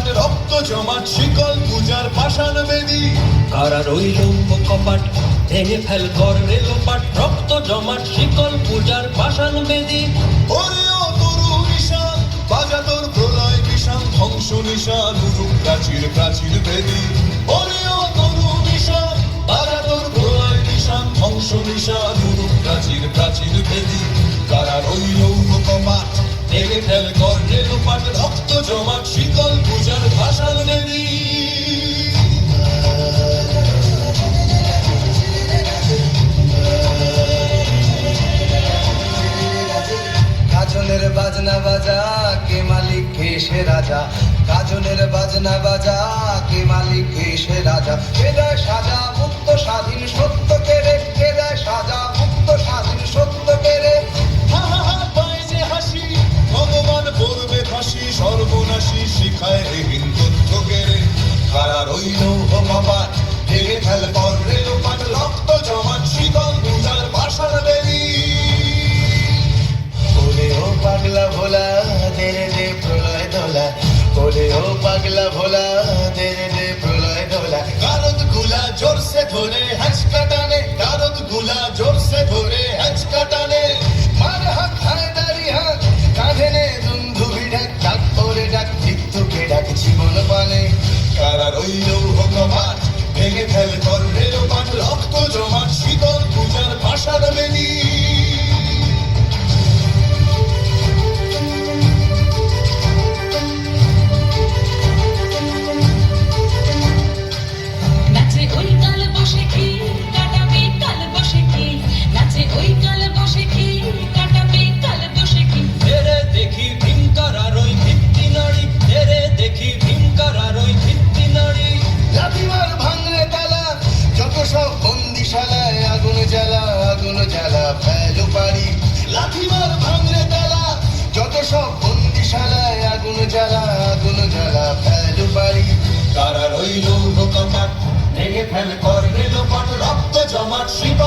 লোপাট রক্ত জমাট শিকল পূজার পাষাণ বেদী। কারা রইল কপাট ভেঙে ফেল কর রে লোপাট রক্ত জমাট শিকল পূজার পাষাণ বেদী। ওরে ও তরু নিশান বাজা তোর প্রলয় বিষাণ ধ্বংস নিশান উড়ুক প্রাচীর প্রাচীর বেদী। ওরে ও তরু নিশান বাজা তোর প্রলয় বিষাণ ধ্বংস নিশান উড়ুক প্রাচীর প্রাচীর বেদী। কারা রইল কপাট ভেঙে ফেল কর রে লোপাট রক্ত জমাট শিকল পূজার পাষাণ বেদী। গাজনের বাজনা বাজা কে মালিক কে সে রাজা। গাজনের বাজনা বাজা কে মালিক কে সে রাজা। কে দেয় সাজা মুক্ত স্বাধীন সত্য কেড়ে। কে দেয় সাজা মুক্ত স্বাধীন সত্য কেড়ে। হা হা হা পায় যে হাসি ভগবান পড়বে ফাঁসি সর্বনাশী শিখায় এহীন তথ্য কেড়ে। কারা রইল কপাট ভেঙে ফেল কর রে লোপাট রক্ত জমাট শিকল পূজার পাষাণ বেদী। ওরে ও পাগলা ভোলা দেরে দে প্রলয় দোলা। ওরে ও পাগলা ভোলা দেরে দে প্রলয় দোলা। গারদ গুলা জোরসে ধরে হ্যাঁচকা টানে গারদ গুলা জোরসে ধরে হ্যাঁচকা টানে। মার হাত হায়দারি হাত কাঁধে নে দুন্ধুবি ডাক। ডাক ওরে ডাক মৃত্যুকে ডাক জীবন পানে। কারা রইল কপাট ভেঙে ফেল কর রে লোপাট রক্ত জমাট শীতল পূজার পাষাণ বেদী। নাচে ওই কাল বসে কি কাটাবে কাল বসে কি। নাচে ওই কাল বসে কি কাটাবে কাল বসে কি। তেরে দেখি ভিঙ্কার আর ওই ভিত্তি নাড়ি তেরে দেখি ভিঙ্কার আর ওই ভিত্তি নাড়ি। লাথিমার ভাঙরে তালা যত সব বন্দিশালায় আগুন জ্বালা আগুন জ্বালা ফেলো পারি। লাথিমার ভাঙরে তালা যত সব বন্দিশালায় আগুন জ্বালা আগুন জ্বালা ফেলো পারি। কারা রইল কপাট ভেঙে ফেল কর রে লোপাট রক্ত জমাট শীতল